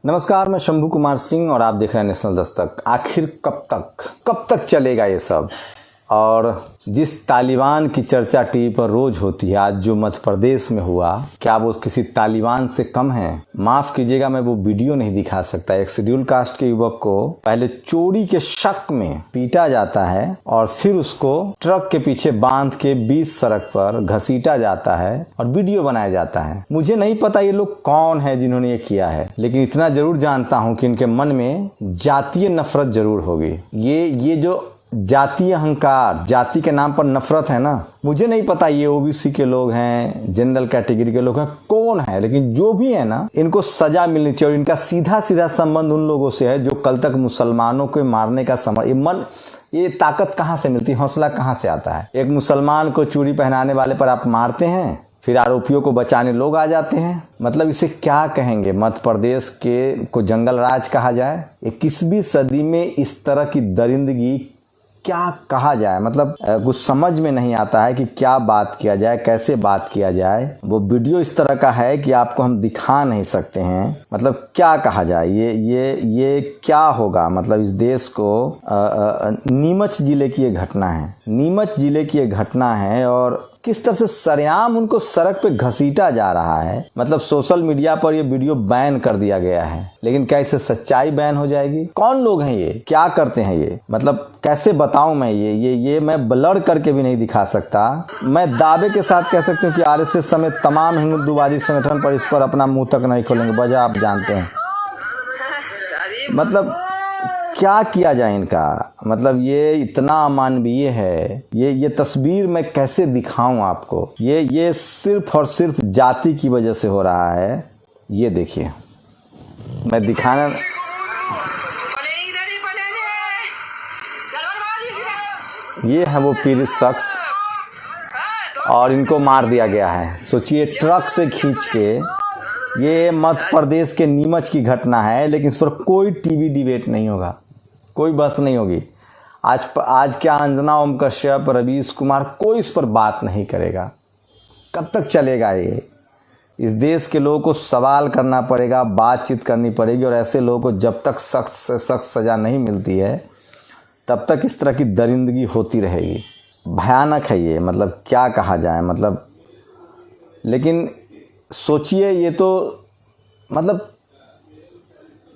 नमस्कार, मैं शंभू कुमार सिंह और आप देख रहे हैं नेशनल दस्तक। आखिर कब तक चलेगा ये सब? और जिस तालिबान की चर्चा टीवी पर रोज होती है, आज जो मध्य प्रदेश में हुआ, क्या वो किसी तालिबान से कम है? माफ कीजिएगा, मैं वो वीडियो नहीं दिखा सकता। एक शेड्यूल कास्ट के युवक को पहले चोरी के शक में पीटा जाता है और फिर उसको ट्रक के पीछे बांध के बीच सड़क पर घसीटा जाता है और वीडियो बनाया जाता है। मुझे नहीं पता ये लोग कौन है जिन्होंने ये किया है, लेकिन इतना जरूर जानता हूं कि इनके मन में जातीय नफरत जरूर होगी। ये जो जातीय अहंकार, जाति के नाम पर नफरत है ना, मुझे नहीं पता ये ओबीसी के लोग हैं, जनरल कैटेगरी के लोग हैं, कौन है, लेकिन जो भी है ना, इनको सजा मिलनी चाहिए। और इनका सीधा संबंध उन लोगों से है जो कल तक मुसलमानों को मारने का ये ताकत कहाँ से मिलती है, हौसला कहाँ से आता है? एक मुसलमान को चूड़ी पहनाने वाले पर आप मारते हैं, फिर आरोपियों को बचाने लोग आ जाते हैं। मतलब इसे क्या कहेंगे? मध्य प्रदेश के को जंगल राज कहा जाए? 21वीं सदी में इस तरह की दरिंदगी क्या कहा जाए? मतलब कुछ समझ में नहीं आता है कि क्या बात किया जाए, कैसे बात किया जाए। वो वीडियो इस तरह का है कि आपको हम दिखा नहीं सकते हैं। मतलब क्या कहा जाए? ये क्या होगा? मतलब इस देश को नीमच जिले की ये घटना है, नीमच जिले की ये घटना है और किस तरह से सरेआम उनको सड़क पे घसीटा जा रहा है। मतलब सोशल मीडिया पर ये वीडियो बैन कर दिया गया है, लेकिन क्या इससे सच्चाई बैन हो जाएगी? कौन लोग हैं ये, क्या करते हैं ये? मतलब कैसे बताऊं मैं? ये मैं ब्लर करके भी नहीं दिखा सकता। मैं दावे के साथ कह सकती हूँ कि आरएसएस समेत तमाम हिंदुत्ववादी संगठन पर इस पर अपना मुंह तक नहीं खोलेंगे। वजह आप जानते हैं। मतलब क्या किया जाए इनका? मतलब ये इतना अमानवीय है। ये तस्वीर मैं कैसे दिखाऊं आपको? ये सिर्फ और सिर्फ जाति की वजह से हो रहा है। ये देखिए, मैं दिखाना, ये है वो पीड़ित शख्स और इनको मार दिया गया है। सोचिए, ट्रक से खींच के। ये मध्य प्रदेश के नीमच की घटना है, लेकिन इस पर कोई टीवी डिबेट नहीं होगा, कोई बहस नहीं होगी। आज क्या अंजना ओम कश्यप, रवीश कुमार, कोई इस पर बात नहीं करेगा। कब तक चलेगा ये? इस देश के लोगों को सवाल करना पड़ेगा, बातचीत करनी पड़ेगी और ऐसे लोगों को जब तक सख्त से सख्त सजा नहीं मिलती है तब तक इस तरह की दरिंदगी होती रहेगी। भयानक है ये। मतलब क्या कहा जाए? मतलब लेकिन सोचिए, ये तो मतलब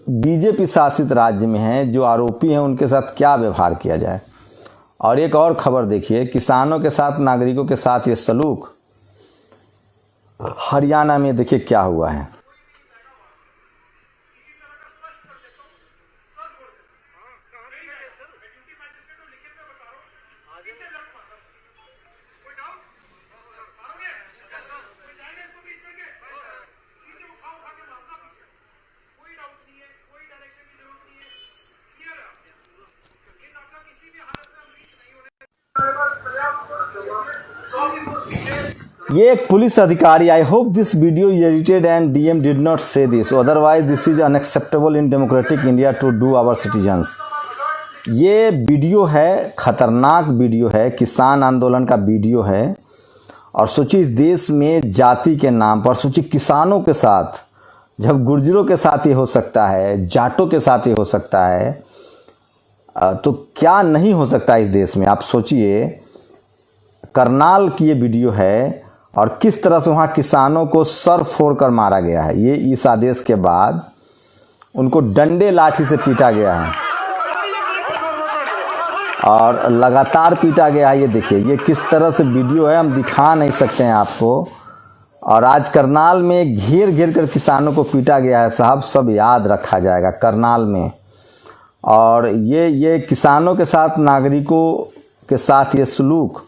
बीजेपी शासित राज्य में है, जो आरोपी हैं उनके साथ क्या व्यवहार किया जाए। और एक और खबर देखिए, किसानों के साथ, नागरिकों के साथ ये सलूक हरियाणा में देखिए क्या हुआ है। ये एक पुलिस अधिकारी, I hope this video is edited and DM did not say this, otherwise this is unacceptable in democratic India to do our citizens. ये वीडियो है, खतरनाक वीडियो है, किसान आंदोलन का वीडियो है। और सोचिए, इस देश में जाति के नाम पर, सोचिए किसानों के साथ, जब गुर्जरों के साथ ये हो सकता है, जाटों के साथ ये हो सकता है, तो क्या नहीं हो सकता इस देश में? आप सोचिए, करनाल की ये वीडियो है और किस तरह से वहाँ किसानों को सर फोड़कर मारा गया है। ये इस आदेश के बाद उनको डंडे लाठी से पीटा गया है और लगातार पीटा गया है। ये देखिए, ये किस तरह से वीडियो है, हम दिखा नहीं सकते हैं आपको। और आज करनाल में घेर कर किसानों को पीटा गया है। साहब, सब याद रखा जाएगा करनाल में। और ये किसानों के साथ, नागरिकों के साथ ये सलूक।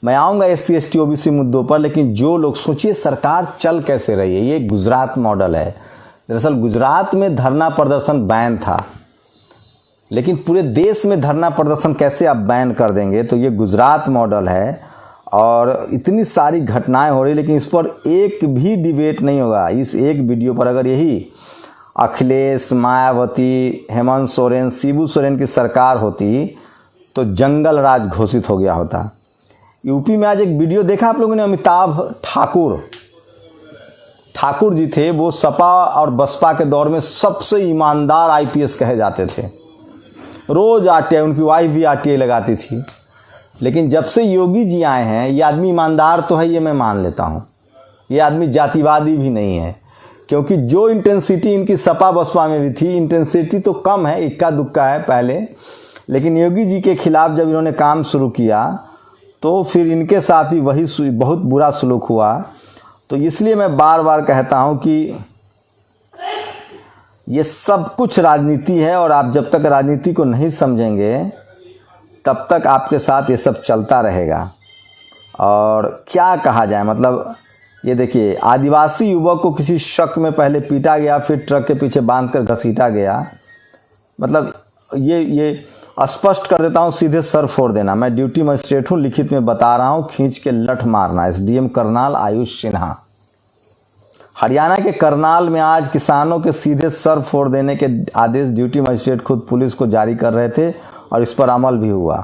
मैं आऊँगा SC ST OBC मुद्दों पर, लेकिन जो लोग, सोचिए सरकार चल कैसे रही है। ये गुजरात मॉडल है। दरअसल गुजरात में धरना प्रदर्शन बैन था, लेकिन पूरे देश में धरना प्रदर्शन कैसे आप बैन कर देंगे? तो ये गुजरात मॉडल है और इतनी सारी घटनाएं हो रही, लेकिन इस पर एक भी डिबेट नहीं होगा। इस एक वीडियो पर अगर यही अखिलेश, मायावती, हेमंत सोरेन, शिबू सोरेन की सरकार होती तो जंगल राज घोषित हो गया होता। यूपी में आज एक वीडियो देखा आप लोगों ने, अमिताभ ठाकुर जी थे वो सपा और बसपा के दौर में सबसे ईमानदार आईपीएस कहे जाते थे। रोज आरटीआई, उनकी वाइफ भी आरटीआई लगाती थी। लेकिन जब से योगी जी आए हैं, ये आदमी ईमानदार तो है, ये मैं मान लेता हूँ। ये आदमी जातिवादी भी नहीं है, क्योंकि जो इंटेंसिटी इनकी सपा बसपा में भी थी, इंटेंसिटी तो कम है, इक्का दुक्का है पहले। लेकिन योगी जी के खिलाफ जब इन्होंने काम शुरू किया तो फिर इनके साथ ही वही बहुत बुरा सलूक हुआ। तो इसलिए मैं बार बार कहता हूं कि ये सब कुछ राजनीति है, और आप जब तक राजनीति को नहीं समझेंगे तब तक आपके साथ ये सब चलता रहेगा। और क्या कहा जाए, मतलब ये देखिए, आदिवासी युवक को किसी शक में पहले पीटा गया, फिर ट्रक के पीछे बांधकर घसीटा गया। मतलब ये स्पष्ट कर देता हूँ, सीधे सर फोड़ देना। मैं ड्यूटी मजिस्ट्रेट हूँ, लिखित में बता रहा हूँ, खींच के लठ मारना। एसडीएम करनाल आयुष सिन्हा, हरियाणा के करनाल में आज किसानों के सीधे सर फोड़ देने के आदेश ड्यूटी मजिस्ट्रेट खुद पुलिस को जारी कर रहे थे, और इस पर अमल भी हुआ।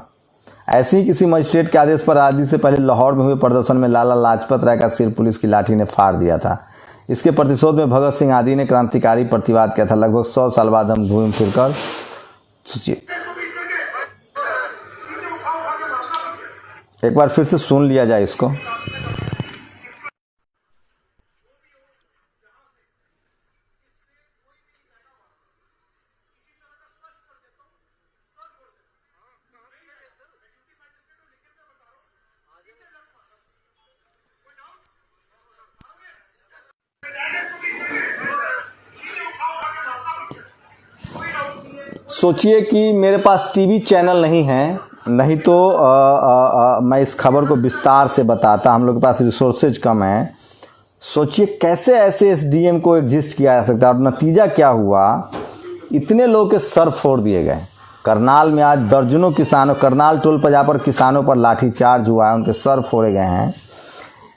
ऐसे ही किसी मजिस्ट्रेट के आदेश पर आदि से पहले लाहौर में हुए प्रदर्शन में लाला लाजपत राय का सिर पुलिस की लाठी ने फाड़ दिया था। इसके प्रतिशोध में भगत सिंह आदि ने क्रांतिकारी प्रतिवाद किया था। लगभग 100 साल बाद हम घूम फिर कर सोचिए, एक बार फिर से सुन लिया जाए इसको। सोचिए कि मेरे पास टीवी चैनल नहीं है, नहीं तो मैं इस खबर को विस्तार से बताता। हम लोग के पास रिसोर्सेज कम है। सोचिए कैसे ऐसे एसडीएम को एग्जिस्ट किया जा सकता है, और नतीजा क्या हुआ, इतने लोगों के सर फोड़ दिए गए। करनाल में आज दर्जनों किसानों, करनाल टोल प्लाजा पर किसानों पर लाठीचार्ज हुआ है, उनके सर फोड़े गए हैं।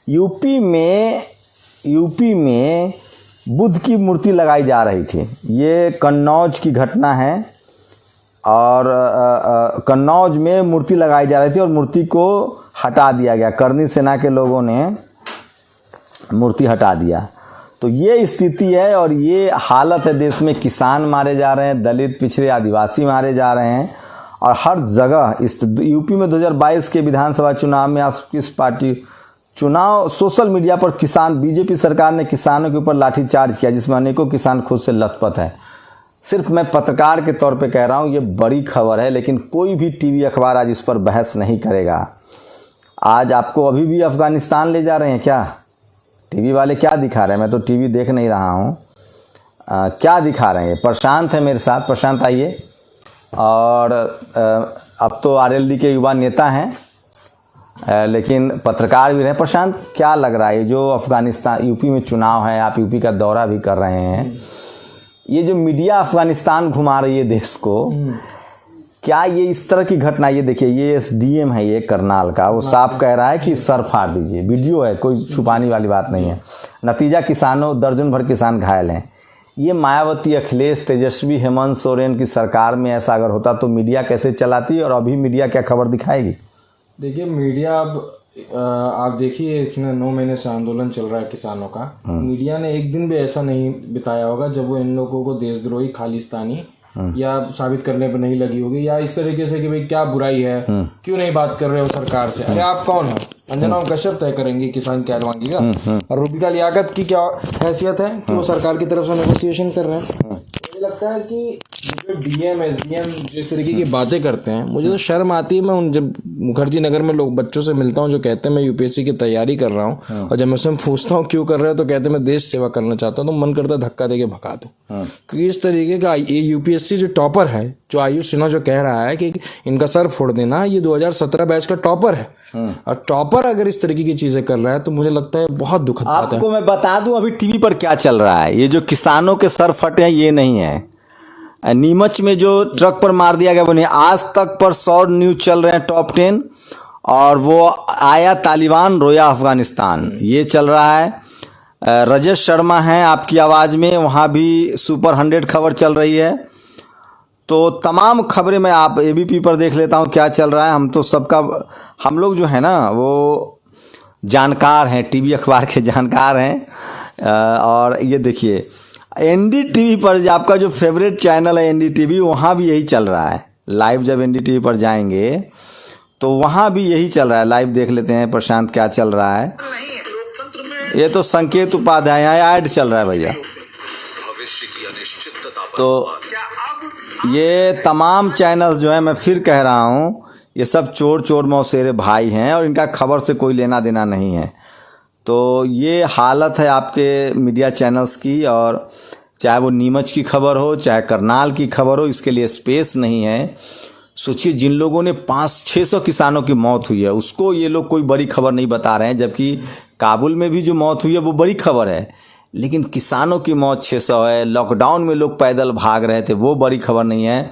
यूपी में बुद्ध की मूर्ति लगाई जा रही थी। ये कन्नौज की घटना है, और कन्नौज में मूर्ति लगाई जा रही थी और मूर्ति को हटा दिया गया। करनी सेना के लोगों ने मूर्ति हटा दिया। तो ये स्थिति है, और ये हालत है। देश में किसान मारे जा रहे हैं, दलित पिछड़े आदिवासी मारे जा रहे हैं, और हर जगह इस यूपी में 2022 के विधानसभा चुनाव में किस पार्टी चुनाव, सोशल मीडिया पर किसान, बीजेपी सरकार ने किसानों के ऊपर लाठीचार्ज किया, जिसमें अनेकों किसान खुद से लथपथ है। सिर्फ मैं पत्रकार के तौर पे कह रहा हूँ, ये बड़ी खबर है, लेकिन कोई भी टीवी अखबार आज इस पर बहस नहीं करेगा। आज आपको अभी भी अफगानिस्तान ले जा रहे हैं क्या? टीवी वाले क्या दिखा रहे हैं? मैं तो टीवी देख नहीं रहा हूँ। क्या दिखा रहे हैं? प्रशांत है मेरे साथ, प्रशांत आइए। और अब तो आरएलडी के युवा नेता हैं, लेकिन पत्रकार भी रहे। प्रशांत, क्या लग रहा है जो अफगानिस्तान, यूपी में चुनाव है, आप यूपी का दौरा भी कर रहे हैं, ये जो मीडिया अफगानिस्तान घुमा रही है देश को, क्या ये इस तरह की घटना, ये देखिए, ये एसडीएम है ये करनाल का, वो साफ कह रहा है कि सर फाड़ दीजिए। वीडियो है, कोई छुपाने वाली बात नहीं है। नतीजा किसानों, दर्जन भर किसान घायल हैं। ये मायावती, अखिलेश, तेजस्वी, हेमंत सोरेन की सरकार में ऐसा अगर होता तो मीडिया कैसे चलाती, और अभी मीडिया क्या खबर दिखाएगी? देखिए, मीडिया अब आप देखिए, इतने 9 महीने से आंदोलन चल रहा है किसानों का। मीडिया ने एक दिन भी ऐसा नहीं बिताया होगा जब वो इन लोगों को देशद्रोही, खालिस्तानी या साबित करने पर नहीं लगी होगी, या इस तरीके से कि भाई क्या बुराई है, क्यों नहीं बात कर रहे हो सरकार से। अरे आप कौन हो? अंजना कश्यप तय करेंगे किसान क्या मांगेगा, और रूबिका लियाकत की क्या हैसियत है कि वो सरकार की तरफ से नेगोशिएशन कर रहे हैं। मुझे लगता है कि जो डीएम एसडीएम जिस तरीके की बातें करते हैं, मुझे तो शर्म आती है। मैं जब मुखर्जी नगर में लोग बच्चों से मिलता हूँ जो कहते हैं मैं यूपीएससी की तैयारी कर रहा हूँ, और जब मैं उससे पूछता हूँ क्यों कर रहे हो तो कहते हैं मैं देश सेवा करना चाहता हूँ, तो मन करता है धक्का देके भगा दूँ। क्योंकि इस तरीके का ये यूपीएससी जो टॉपर है, जो आयुष सिन्हा जो कह रहा है कि इनका सर फोड़ देना, ये 2017 बैच का टॉपर है। और टॉपर अगर इस तरीके की चीजें कर रहा है तो मुझे लगता है बहुत दुखद बात है। आपको मैं बता दूं अभी टीवी पर क्या चल रहा है। ये जो किसानों के सर फटे हैं ये नहीं है। नीमच में जो ट्रक पर मार दिया गया वो नहीं। आज तक पर 100 न्यूज चल रहे हैं टॉप 10, और वो आया तालिबान, रोया अफगानिस्तान, ये चल रहा है। रजत शर्मा हैं आपकी आवाज़ में, वहाँ भी सुपर 100 खबर चल रही है। तो तमाम खबरें मैं आप एबीपी पर देख लेता हूँ क्या चल रहा है। हम तो सबका, हम लोग जो है ना वो जानकार हैं, टीवी अखबार के जानकार हैं। और ये देखिए एनडीटीवी पर आपका जो फेवरेट चैनल है एनडीटीवी, वहाँ भी यही चल रहा है लाइव। जब एनडीटीवी पर जाएंगे तो वहाँ भी यही चल रहा है। लाइव देख लेते हैं प्रशांत क्या चल रहा है। ये तो संकेत उपाध्याय यहाँ ऐड चल रहा है भैया। तो ये तमाम चैनल जो है, मैं फिर कह रहा हूँ, ये सब चोर चोर मौसेरे भाई हैं और इनका खबर से कोई लेना देना नहीं है। तो ये हालत है आपके मीडिया चैनल्स की, और चाहे वो नीमच की खबर हो चाहे करनाल की खबर हो, इसके लिए स्पेस नहीं है। सोचिए जिन लोगों ने 500-600 किसानों की मौत हुई है उसको ये लोग कोई बड़ी खबर नहीं बता रहे हैं, जबकि काबुल में भी जो मौत हुई है वो बड़ी खबर है। लेकिन किसानों की मौत 600 है, लॉकडाउन में लोग पैदल भाग रहे थे, वो बड़ी खबर नहीं है।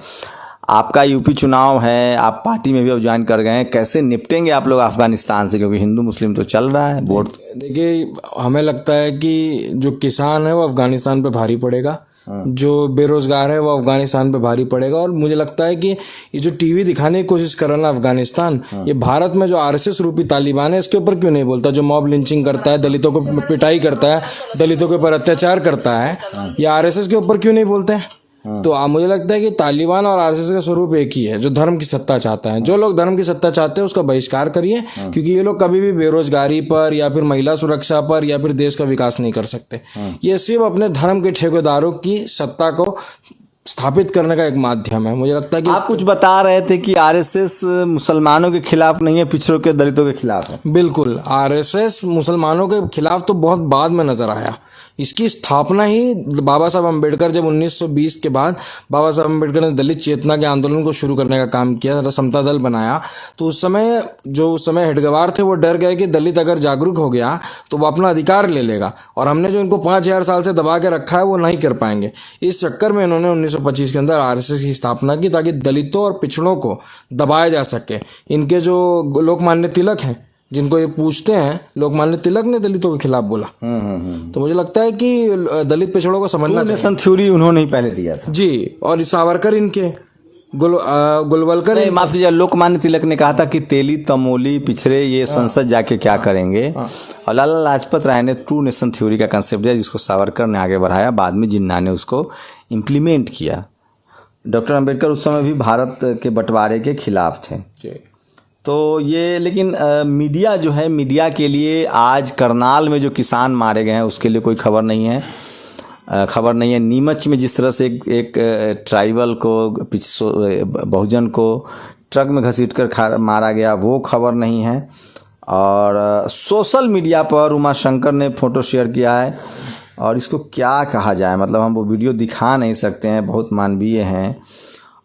आपका यूपी चुनाव है, आप पार्टी में भी अब ज्वाइन कर गए हैं, कैसे निपटेंगे आप लोग अफगानिस्तान से, क्योंकि हिंदू मुस्लिम तो चल रहा है वोट। देखिए हमें लगता है कि जो किसान है वो अफगानिस्तान पे भारी पड़ेगा, जो बेरोजगार है वो अफगानिस्तान पे भारी पड़ेगा। और मुझे लगता है कि ये जो टीवी दिखाने की कोशिश कर रहा है ना अफगानिस्तान, ये भारत में जो आरएसएस रूपी तालिबान है इसके ऊपर क्यों नहीं बोलता? जो मॉब लिंचिंग करता है, दलितों को पिटाई करता है, दलितों के ऊपर अत्याचार करता है, ये आरएसएस के ऊपर क्यों नहीं बोलते हैं? तो मुझे लगता है कि तालिबान और आरएसएस का स्वरूप एक ही है, जो धर्म की सत्ता चाहता है। जो लोग धर्म की सत्ता चाहते हैं उसका बहिष्कार करिए, क्योंकि ये लोग कभी भी बेरोजगारी पर या फिर महिला सुरक्षा पर या फिर देश का विकास नहीं कर सकते। ये सिर्फ अपने धर्म के ठेकेदारों की सत्ता को स्थापित करने का एक माध्यम है। मुझे लगता है कि आप कुछ बता रहे थे कि आरएसएस मुसलमानों के खिलाफ नहीं है, पिछड़ों के दलितों के खिलाफ है। बिल्कुल, आरएसएस मुसलमानों के खिलाफ तो बहुत बाद में नजर आया। इसकी स्थापना ही बाबा साहब अम्बेडकर, जब 1920 के बाद बाबा साहब अम्बेडकर ने दलित चेतना के आंदोलन को शुरू करने का काम किया, समता दल बनाया, तो उस समय हेडगवार थे वो डर गए कि दलित अगर जागरूक हो गया तो वो अपना अधिकार ले लेगा, और हमने जो इनको 5000 साल से दबा के रखा है वो नहीं कर पाएंगे। इस चक्कर में इन्होंने 1925 के अंदर आरएसएस की स्थापना की, ताकि दलितों और पिछड़ों को दबाया जा सके। इनके जो लोकमान्य तिलक हैं, जिनको ये पूछते हैं, लोकमान्य तिलक ने दलितों के खिलाफ बोला। तो मुझे लगता है कि दलित पिछड़ों को समझना चाहिए। नेशन थ्योरी उन्होंने ही पहले दिया था जी, और सावरकर इनके गुलवलकर, माफ कीजिए, लोकमान्य तिलक ने कहा था कि तेली तमोली पिछड़े ये संसद जाके क्या करेंगे। और लाला लाजपत राय ने ट्रू नेशन थ्योरी का कंसेप्ट दिया, जिसको सावरकर ने आगे बढ़ाया, बाद में जिन्ना ने उसको इम्प्लीमेंट किया। डॉक्टर अम्बेडकर उस समय भी भारत के बंटवारे के खिलाफ थे। तो ये लेकिन मीडिया जो है, मीडिया के लिए आज करनाल में जो किसान मारे गए हैं उसके लिए कोई खबर नहीं है। नीमच में जिस तरह से एक ट्राइबल को, बहुजन को ट्रक में घसीटकर मारा गया, वो खबर नहीं है। और सोशल मीडिया पर उमाशंकर ने फ़ोटो शेयर किया है, और इसको क्या कहा जाए, मतलब हम वो वीडियो दिखा नहीं सकते हैं, बहुत मानवीय हैं।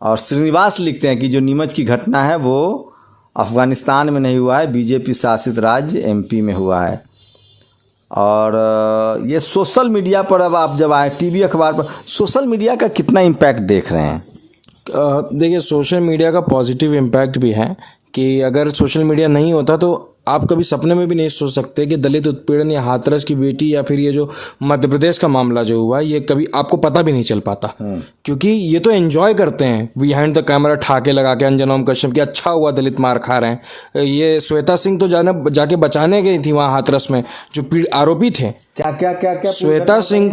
और श्रीनिवास लिखते हैं कि जो नीमच की घटना है वो अफ़गानिस्तान में नहीं हुआ है, बीजेपी शासित राज्य एमपी में हुआ है। और ये सोशल मीडिया पर अब आप जब आए, टीवी अखबार पर, सोशल मीडिया का कितना इम्पैक्ट देख रहे हैं? देखिए, सोशल मीडिया का पॉजिटिव इम्पैक्ट भी है कि अगर सोशल मीडिया नहीं होता तो आप कभी सपने में भी नहीं सोच सकते कि दलित उत्पीड़न या हाथरस की बेटी या फिर ये जो मध्य प्रदेश का मामला जो हुआ, ये कभी आपको पता भी नहीं चल पाता। क्योंकि ये तो एंजॉय करते हैं बिहाइंड द कैमरा, ठाके लगा के अंजना ओम कश्यप की, अच्छा हुआ दलित मार खा रहे हैं। ये श्वेता सिंह तो जाके बचाने गई थी वहाँ हाथरस में, जो आरोपी थे। क्या श्वेता सिंह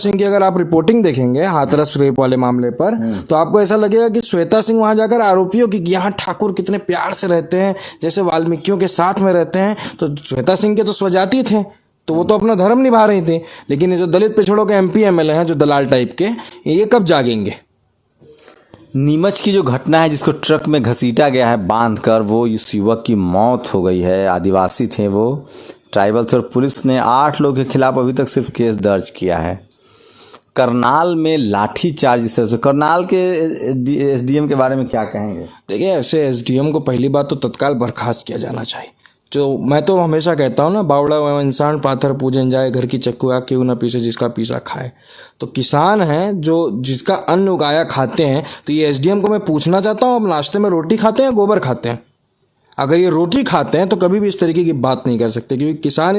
की अगर आप रिपोर्टिंग देखेंगे हाथरस रेप वाले मामले पर, तो आपको ऐसा लगेगा कि श्वेता सिंह वहां जाकर आरोपियों की, यहाँ ठाकुर कितने प्यार से रहते हैं, जैसे वाल्मीकियों के साथ में रहते हैं। तो श्वेता सिंह के तो स्वजाति थे, तो वो तो अपना धर्म निभा रही थी। लेकिन ये जो दलित पिछड़ों के एमपी एमएलए हैं, जो दलाल टाइप के, ये कब जागेंगे? नीमच की जो घटना है, जिसको ट्रक में घसीटा गया है बांधकर, वो इस युवक की मौत हो गई है। आदिवासी थे वो, ट्राइबल थे, और पुलिस ने 8 लोगों के खिलाफ अभी तक सिर्फ केस दर्ज किया है। करनाल में लाठी चार्ज इस तरह से, करनाल के एसडीएम के बारे में क्या कहेंगे? देखिए, ऐसे एसडीएम को पहली बात तो तत्काल बर्खास्त किया जाना चाहिए। जो मैं तो हमेशा कहता हूँ ना, बावड़ा इंसान पाथर पूजन जाए, घर की चक्कुआ क्यों ना पीसे जिसका पीसा खाए। तो किसान हैं जो जिसका अन्न उगाया खाते हैं, तो ये एसडीएम को मैं पूछना चाहता हूँ, अब नाश्ते में रोटी खाते हैं, गोबर खाते हैं? अगर ये रोटी खाते हैं तो कभी भी इस तरीके की बात नहीं कर सकते, क्योंकि किसान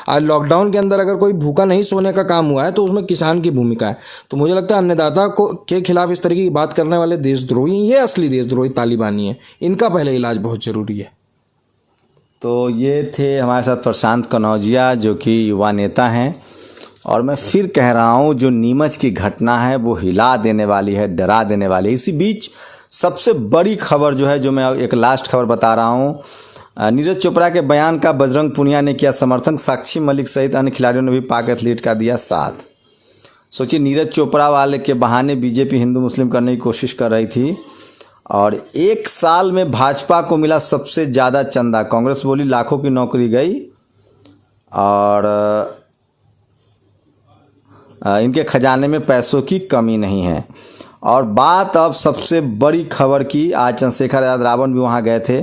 आज लॉकडाउन के अंदर अगर कोई भूखा नहीं सोने का काम हुआ है तो उसमें किसान की भूमिका है। तो मुझे लगता है अन्नदाता को के खिलाफ इस तरीके की बात करने वाले देशद्रोही, ये असली देशद्रोही तालिबानी है, इनका पहले इलाज बहुत जरूरी है। तो ये थे हमारे साथ प्रशांत कनौजिया, जो कि युवा नेता हैं और मैं फिर कह रहा हूँ, जो नीमच की घटना है वो हिला देने वाली है, डरा देने वाली है। इसी बीच सबसे बड़ी खबर जो है, जो मैं एक लास्ट खबर बता रहा हूँ, नीरज चोपड़ा के बयान का बजरंग पुनिया ने किया समर्थन, साक्षी मलिक सहित अन्य खिलाड़ियों ने भी पाक एथलीट का दिया साथ। सोचिए, नीरज चोपड़ा वाले के बहाने बीजेपी हिंदू मुस्लिम करने की कोशिश कर रही थी और एक साल में भाजपा को मिला सबसे ज़्यादा चंदा। कांग्रेस बोली लाखों की नौकरी गई और इनके खजाने में पैसों की कमी नहीं है। और बात अब सबसे बड़ी खबर की, आज चंद्रशेखर आजाद रावण भी वहाँ गए थे।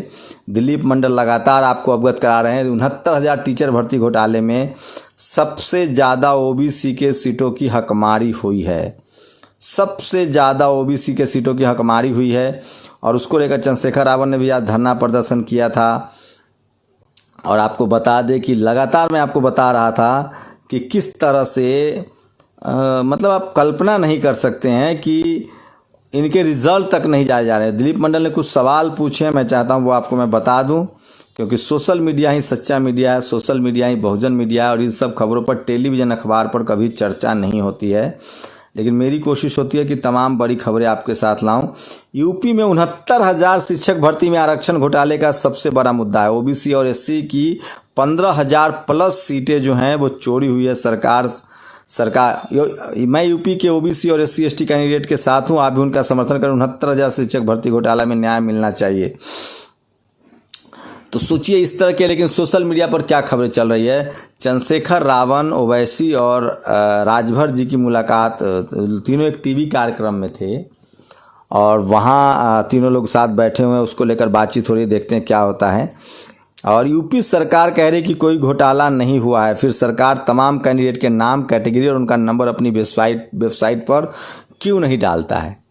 दिलीप मंडल लगातार आपको अवगत करा रहे हैं, 69,000 टीचर भर्ती घोटाले में सबसे ज़्यादा ओबीसी के सीटों की हकमारी हुई है। सबसे ज़्यादा ओबीसी के सीटों की हकमारी हुई है और उसको लेकर चंद्रशेखर रावण ने भी आज धरना प्रदर्शन किया था। और आपको बता दें कि लगातार मैं आपको बता रहा था कि किस तरह से मतलब आप कल्पना नहीं कर सकते हैं कि इनके रिजल्ट तक नहीं जाए जा रहे हैं। दिलीप मंडल ने कुछ सवाल पूछे, मैं चाहता हूं वो आपको मैं बता दूं, क्योंकि सोशल मीडिया ही सच्चा मीडिया है, सोशल मीडिया ही बहुजन मीडिया है और इन सब खबरों पर टेलीविज़न अखबार पर कभी चर्चा नहीं होती है। लेकिन मेरी कोशिश होती है कि तमाम बड़ी खबरें आपके साथ लाऊं। यूपी में 69,000 शिक्षक भर्ती में आरक्षण घोटाले का सबसे बड़ा मुद्दा है। ओबीसी और एससी की 15,000 प्लस सीटें जो हैं वो चोरी हुई है। मैं यूपी के ओबीसी और एससी एसटी कैंडिडेट के साथ हूं, आप भी उनका समर्थन करें। 69,000 शिक्षक भर्ती घोटाला में न्याय मिलना चाहिए। तो सोचिए इस तरह के, लेकिन सोशल मीडिया पर क्या खबरें चल रही है। चंद्रशेखर रावण, ओवैसी और राजभर जी की मुलाकात, तीनों एक टीवी कार्यक्रम में थे और वहाँ तीनों लोग साथ बैठे हुए हैं, उसको लेकर बातचीत हो रही है, देखते हैं क्या होता है। और यूपी सरकार कह रही कि कोई घोटाला नहीं हुआ है। फिर सरकार तमाम कैंडिडेट के नाम, कैटेगरी और उनका नंबर अपनी वेबसाइट पर क्यों नहीं डालता है।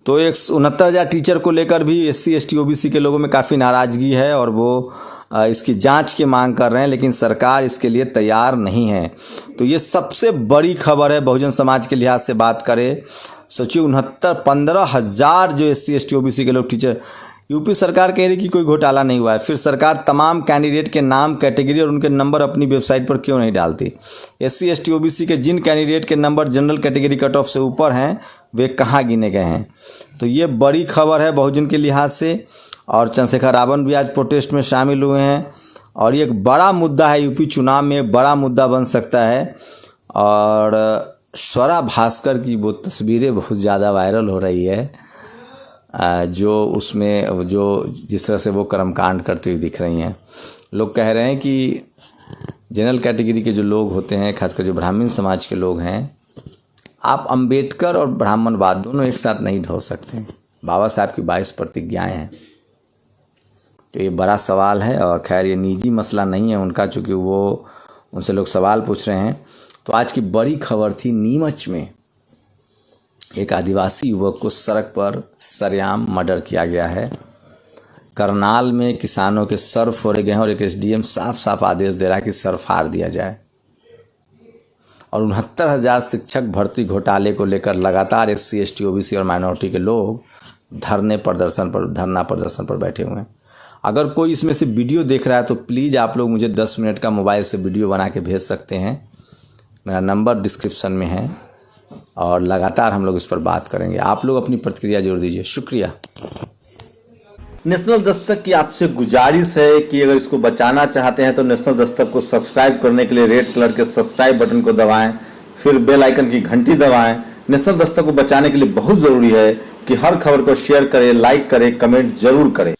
तो 69,000 टीचर को लेकर भी एससी एसटी ओबीसी के लोगों में काफ़ी नाराज़गी है और वो इसकी जांच की मांग कर रहे हैं, लेकिन सरकार इसके लिए तैयार नहीं है। तो ये सबसे बड़ी खबर है बहुजन समाज के लिहाज से बात करें। सोचिए 15,000 जो एससी एसटी ओबीसी के लोग टीचर, यूपी सरकार कह रही कि कोई घोटाला नहीं हुआ है। फिर सरकार तमाम कैंडिडेट के नाम, कैटेगरी और उनके नंबर अपनी वेबसाइट पर क्यों नहीं डालती। एससी एसटी ओबीसी के जिन कैंडिडेट के number general category cut off से ऊपर हैं वे कहाँ गिने गए हैं। तो ये बड़ी खबर है बहुजन के लिहाज से। और चंद्रशेखर रावण भी आज प्रोटेस्ट में शामिल हुए हैं और ये एक बड़ा मुद्दा है, यूपी चुनाव में एक बड़ा मुद्दा बन सकता है। और स्वरा भास्कर की वो तस्वीरें बहुत ज़्यादा वायरल हो रही है, जो उसमें जो जिस तरह से वो कर्मकांड करती हुई दिख रही हैं। लोग कह रहे हैं कि जनरल कैटेगरी के जो लोग होते हैं, खासकर जो ब्राह्मण समाज के लोग हैं, आप अंबेडकर और ब्राह्मणवाद दोनों एक साथ नहीं ढो सकते। बाबा साहब की 22 प्रतिज्ञाएं हैं। तो ये बड़ा सवाल है और खैर ये निजी मसला नहीं है उनका, चूँकि वो उनसे लोग सवाल पूछ रहे हैं। तो आज की बड़ी खबर थी, नीमच में एक आदिवासी युवक को सड़क पर सरेआम मर्डर किया गया है। करनाल में किसानों के सर फोड़े गए हैं और एक एसडीएम साफ साफ आदेश दे रहा है कि सर फाड़ दिया जाए। और 69,000 शिक्षक भर्ती घोटाले को लेकर लगातार एससी एसटी ओबीसी और माइनॉरिटी के लोग धरना प्रदर्शन पर बैठे हुए हैं। अगर कोई इसमें से वीडियो देख रहा है तो प्लीज़ आप लोग मुझे 10 मिनट का मोबाइल से वीडियो बना के भेज सकते हैं। मेरा नंबर डिस्क्रिप्शन में है और लगातार हम लोग इस पर बात करेंगे। आप लोग अपनी प्रतिक्रिया जरूर दीजिए। शुक्रिया। नेशनल दस्तक की आपसे गुजारिश है कि अगर इसको बचाना चाहते हैं तो नेशनल दस्तक को सब्सक्राइब करने के लिए रेड कलर के सब्सक्राइब बटन को दबाएं, फिर बेल आइकन की घंटी दबाएं। नेशनल दस्तक को बचाने के लिए बहुत ज़रूरी है कि हर खबर को शेयर करें, लाइक करें, कमेंट जरूर करें।